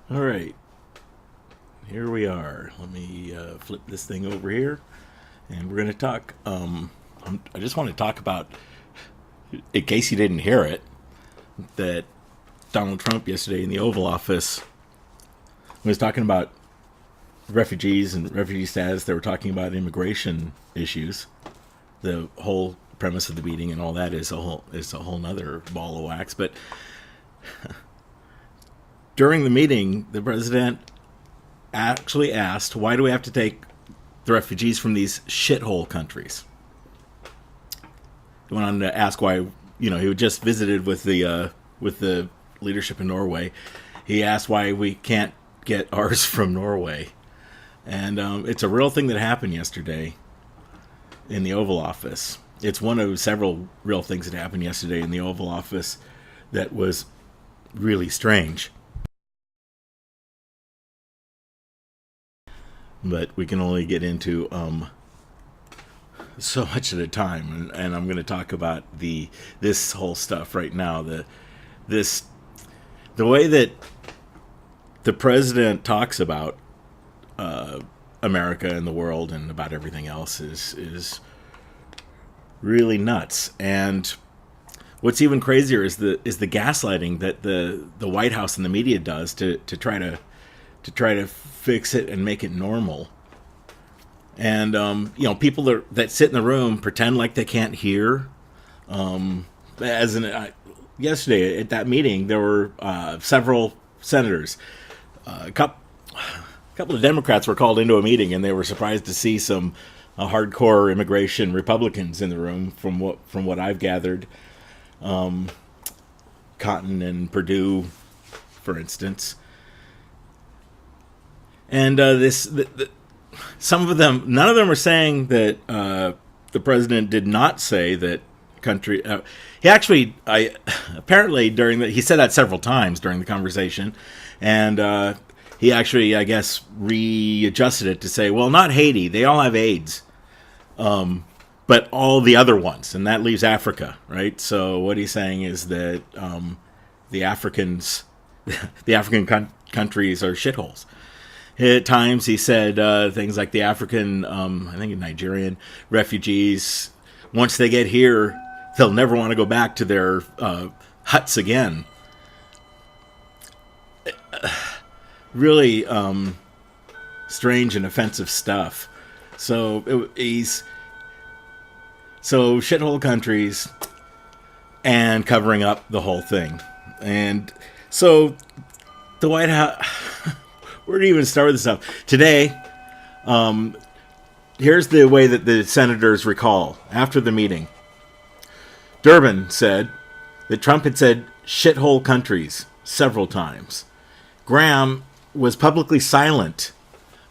All right, here we are. Let me flip this thing over here, and we're going to talk. I just want to talk about, in case you didn't hear it, that Donald Trump yesterday in the Oval Office was talking about refugees and refugee status. They were talking about immigration issues. The whole premise of the meeting and all that is a whole nother ball of wax. But during the meeting, the president actually asked, "Why do we have to take the refugees from these shithole countries?" He went on to ask why. He had just visited with the leadership in Norway. He asked why we can't get ours from Norway, and it's a real thing that happened yesterday in the Oval Office. It's one of several real things that happened yesterday in the Oval Office that was really strange. But we can only get into so much at a time, and I'm going to talk about this whole stuff right now. The way that the president talks about America and the world and about everything else is really nuts. And what's even crazier is the gaslighting that the White House and the media does to try to fix it and make it normal. And people that sit in the room pretend like they can't hear. Yesterday at that meeting, there were several senators. A couple of Democrats were called into a meeting, and they were surprised to see some hardcore immigration Republicans in the room. From what I've gathered, Cotton and Perdue, for instance. And some of them, none of them are saying that the president did not say that country. He actually, apparently he said that several times during the conversation, and he actually, I guess, readjusted it to say, well, not Haiti, they all have AIDS, but all the other ones, and that leaves Africa, right? So what he's saying is that the African countries are shitholes. At times he said things like the African, I think Nigerian refugees, once they get here, they'll never want to go back to their huts again. Really strange and offensive stuff. So shithole countries and covering up the whole thing. And so the White House... Where do you even start with this stuff? Today, here's the way that the senators recall after the meeting. Durbin said that Trump had said shithole countries several times. Graham was publicly silent,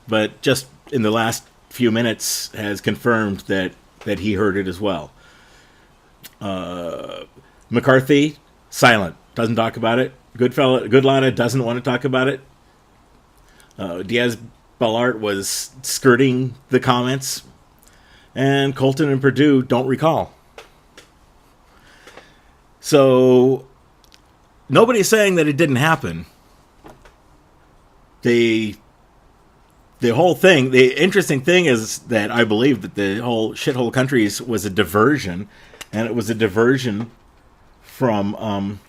but just in the last few minutes has confirmed that he heard it as well. McCarthy, silent, doesn't talk about it. Goodlatte doesn't want to talk about it. Diaz-Balart was skirting the comments, and Colton and Perdue don't recall. So nobody's saying that it didn't happen. The whole thing, the interesting thing is that I believe that the whole shithole countries was a diversion, and it was a diversion from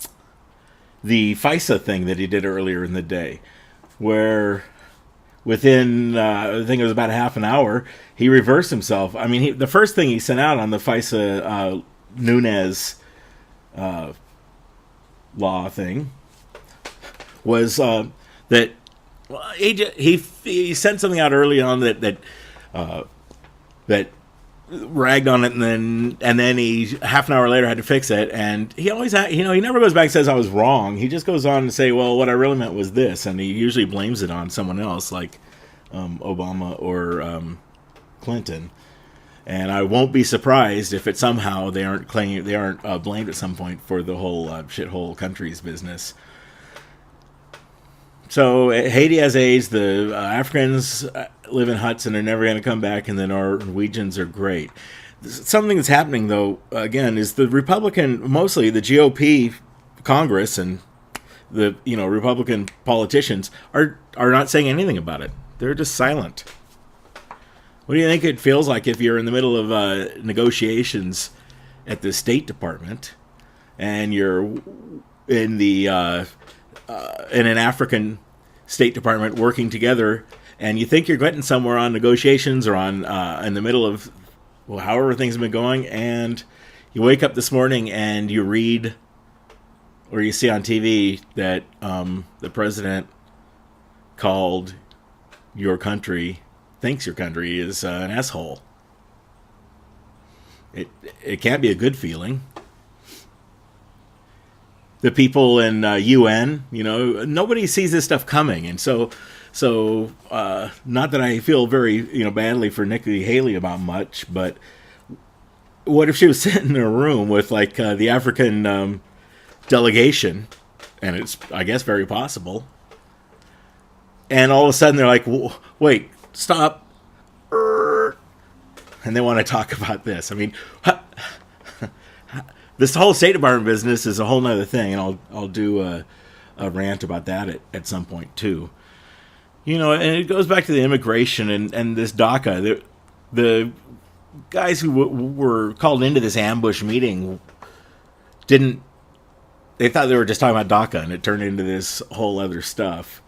the FISA thing that he did earlier in the day, where within, I think it was about half an hour, he reversed himself. I mean, the first thing he sent out on the FISA Nunes law thing was that he sent something out early on that ragged on it, and then he half an hour later had to fix it. And he always he never goes back and says I was wrong. He just goes on to say, well, what I really meant was this, and he usually blames it on someone else, like Obama or Clinton. And I won't be surprised if somehow they aren't blamed at some point for the whole shithole countries business. So Haiti has AIDS. The Africans live in huts and are never going to come back, and the Norwegians are great. Something that's happening, though, again, is the Republican, mostly the GOP Congress, and the Republican politicians are not saying anything about it. They're just silent. What do you think it feels like if you're in the middle of negotiations at the State Department and you're in an African State Department working together, and you think you're getting somewhere on negotiations or on in the middle of however things have been going, and you wake up this morning and you read or you see on TV that the president thinks your country is an asshole. It can't be a good feeling. The people in UN, nobody sees this stuff coming, and so not that I feel very badly for Nikki Haley about much, but what if she was sitting in a room with like the African delegation, and it's I guess very possible, and all of a sudden they're like, wait, stop, and they want to talk about this. I mean, this whole State Department business is a whole nother thing, and I'll do a rant about that at some point too. And it goes back to the immigration and this DACA. The guys who were called into this ambush meeting they thought they were just talking about DACA, and it turned into this whole other stuff.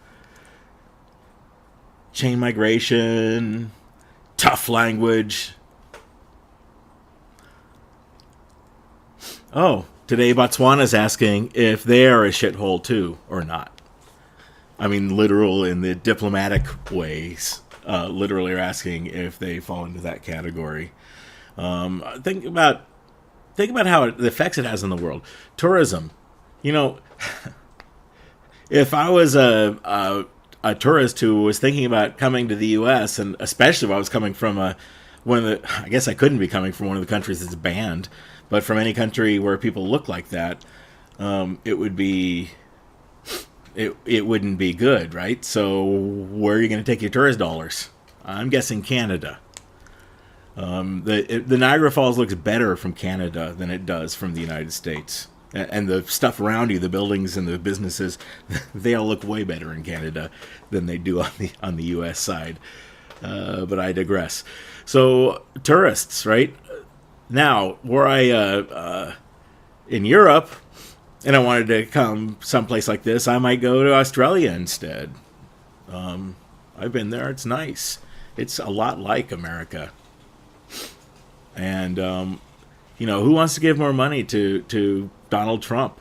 Chain migration, tough language. Oh, today Botswana's asking if they are a shithole too or not. I mean, literal in the diplomatic ways. Literally are asking if they fall into that category. Think about how the effects it has on the world. Tourism. If I was a tourist who was thinking about coming to the U.S., and especially if I was coming from I guess I couldn't be coming from one of the countries that's banned, but from any country where people look like that, it wouldn't be good, right? So where are you going to take your tourist dollars? I'm guessing Canada. The Niagara Falls looks better from Canada than it does from the United States. And the stuff around you, the buildings and the businesses, they all look way better in Canada than they do on the U.S. side. But I digress. So tourists, right? Now, were I in Europe and I wanted to come someplace like this, I might go to Australia instead. I've been there. It's nice. It's a lot like America. And, who wants to give more money to Donald Trump?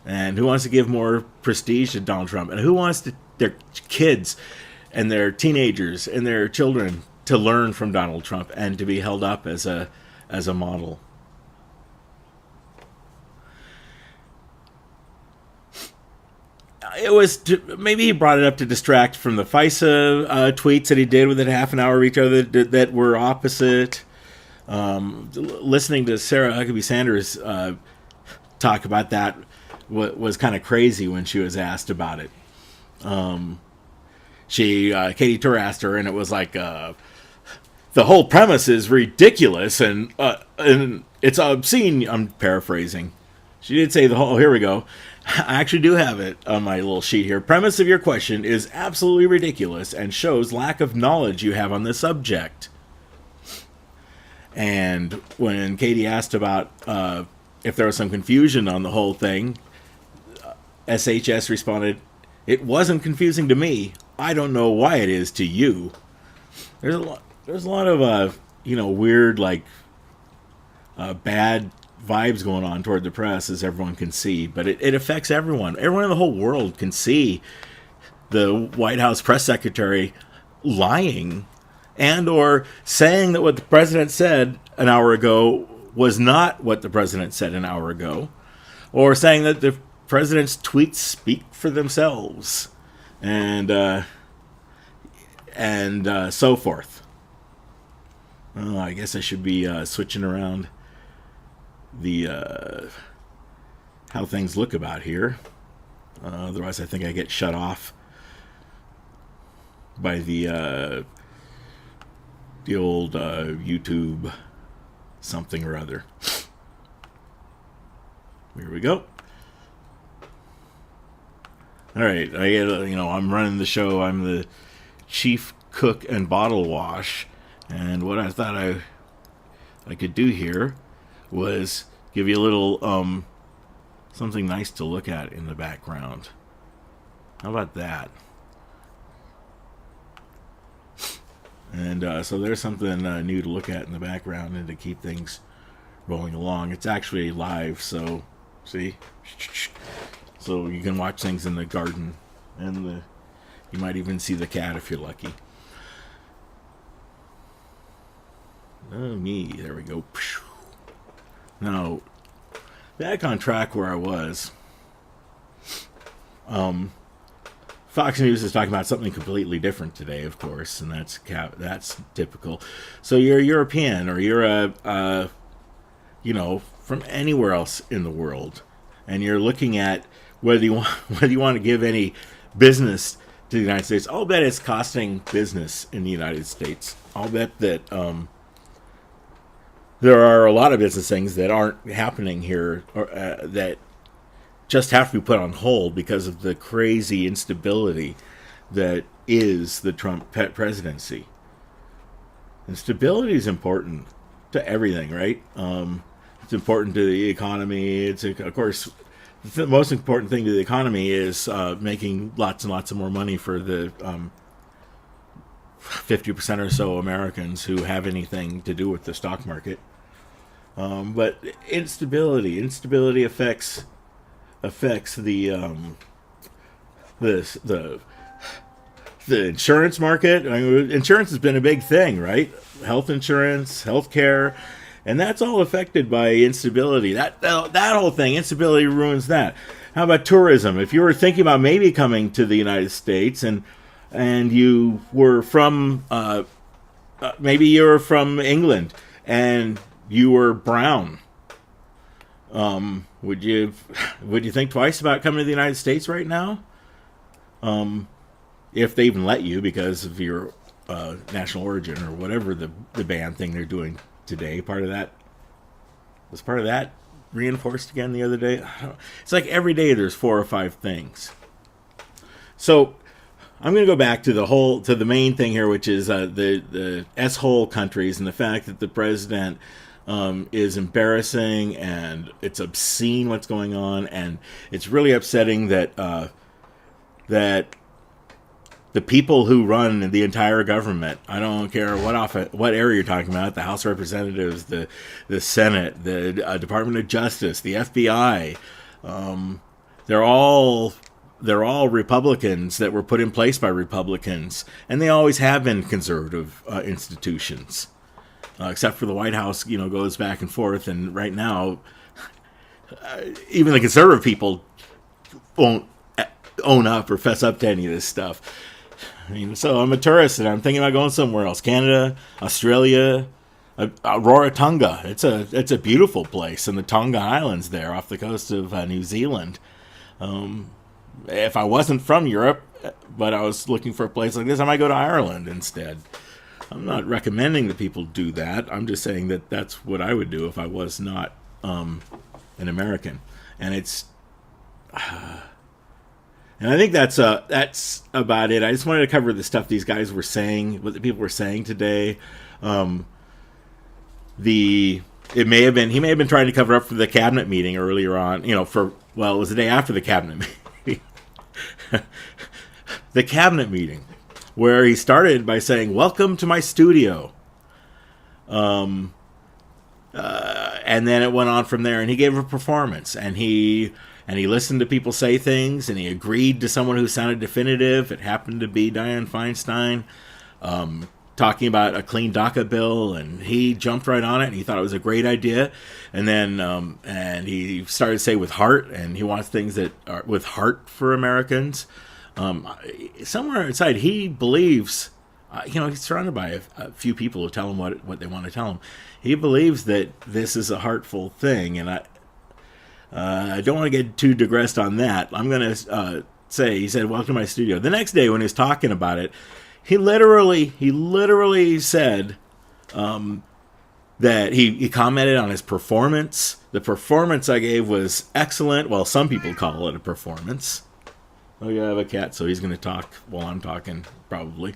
And who wants to give more prestige to Donald Trump? And who wants their kids and their teenagers and their children to learn from Donald Trump and to be held up as a model? It was maybe he brought it up to distract from the FISA tweets that he did within half an hour of each other that were opposite. Listening to Sarah Huckabee Sanders talk about that was kind of crazy when she was asked about it. Katie Tur asked her, and it was like, the whole premise is ridiculous and it's obscene. I'm paraphrasing. She did say here we go. I actually do have it on my little sheet here. Premise of your question is absolutely ridiculous and shows lack of knowledge you have on the subject. And when Katie asked about if there was some confusion on the whole thing, SHS responded, "It wasn't confusing to me. I don't know why it is to you." There's a lot of weird bad vibes going on toward the press, as everyone can see, but it affects everyone. Everyone in the whole world can see the White House press secretary lying and or saying that what the president said an hour ago was not what the president said an hour ago, or saying that the president's tweets speak for themselves, and so forth. Oh, I guess I should be switching around the how things look about here. Otherwise, I think I get shut off by the old YouTube something or other. Here we go. All right, I'm running the show. I'm the chief cook and bottle wash, and what I thought I could do here was give you a little something nice to look at in the background. How about that? And so there's something new to look at in the background and to keep things rolling along. It's actually live, so see, so you can watch things in the garden, and you might even see the cat if you're lucky. Oh me, there we go. Now, back on track where I was. Fox News is talking about something completely different today, of course, and that's typical. So you're a European, or you're from anywhere else in the world, and you're looking at whether you want to give any business to the United States. I'll bet it's costing business in the United States. I'll bet that there are a lot of business things that aren't happening here, or that just have to be put on hold because of the crazy instability that is the Trump presidency. And stability is important to everything, right? It's important to the economy. Of course, the most important thing to the economy is making lots and lots of more money for the 50% or so Americans who have anything to do with the stock market. But instability affects the insurance market. I mean, insurance has been a big thing, right? Health insurance, healthcare, and that's all affected by instability. That whole thing, instability ruins that. How about tourism? If you were thinking about maybe coming to the United States and you were from maybe you were from England and you were brown, would you think twice about coming to the United States right now? If they even let you because of your national origin or whatever the ban thing they're doing today. Part of that reinforced again the other day. It's like every day there's 4 or 5 things. So I'm going to go back to the main thing here, which is the S-hole countries and the fact that the president is embarrassing, and it's obscene what's going on, and it's really upsetting that the people who run the entire government, I don't care what area you're talking about, the House of Representatives, the Senate, the Department of Justice, the FBI, they're all Republicans that were put in place by Republicans, and they always have been conservative institutions. Except for the White House, goes back and forth, and right now, even the conservative people won't own up or fess up to any of this stuff. I mean, so I'm a tourist, and I'm thinking about going somewhere else: Canada, Australia, Rarotonga. It's a beautiful place in the Tonga Islands there, off the coast of New Zealand. If I wasn't from Europe, but I was looking for a place like this, I might go to Ireland instead. I'm not recommending that people do that. I'm just saying that that's what I would do if I was not an American. And and I think that's about it. I just wanted to cover the stuff these guys were saying, what the people were saying today. He may have been trying to cover up for the cabinet meeting earlier on. It was the day after the cabinet meeting. The cabinet meeting, where he started by saying, "Welcome to my studio," and then it went on from there. And he gave a performance, and he listened to people say things, and he agreed to someone who sounded definitive. It happened to be Dianne Feinstein, talking about a clean DACA bill, and he jumped right on it, and he thought it was a great idea. And then and he started to say with heart, and he wants things that are with heart for Americans. Somewhere inside, he believes, he's surrounded by a few people who tell him what they want to tell him. He believes that this is a heartful thing, and I don't want to get too digressed on that. I'm going to say, he said, "Welcome to my studio." The next day, when he was talking about it, he literally said that he commented on his performance. The performance I gave was excellent. Well, some people call it a performance. Oh, yeah, I have a cat, so he's going to talk while I'm talking, probably.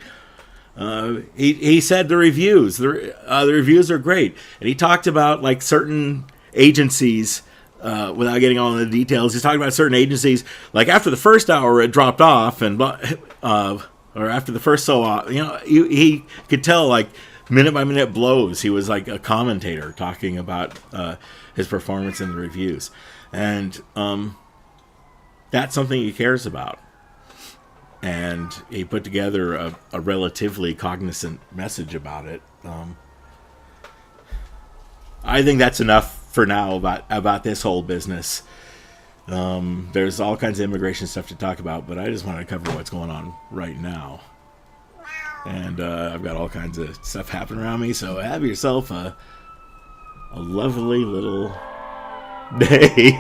He said the reviews are great, and he talked about like certain agencies. Without getting all the details, he's talking about certain agencies. Like after the first hour, it dropped off, and or after the first he could tell like minute by minute blows. He was like a commentator talking about his performance in the reviews, and that's something he cares about. And he put together a relatively cognizant message about it. I think that's enough for now about this whole business. There's all kinds of immigration stuff to talk about, but I just want to cover what's going on right now. And I've got all kinds of stuff happening around me, so have yourself a lovely little day.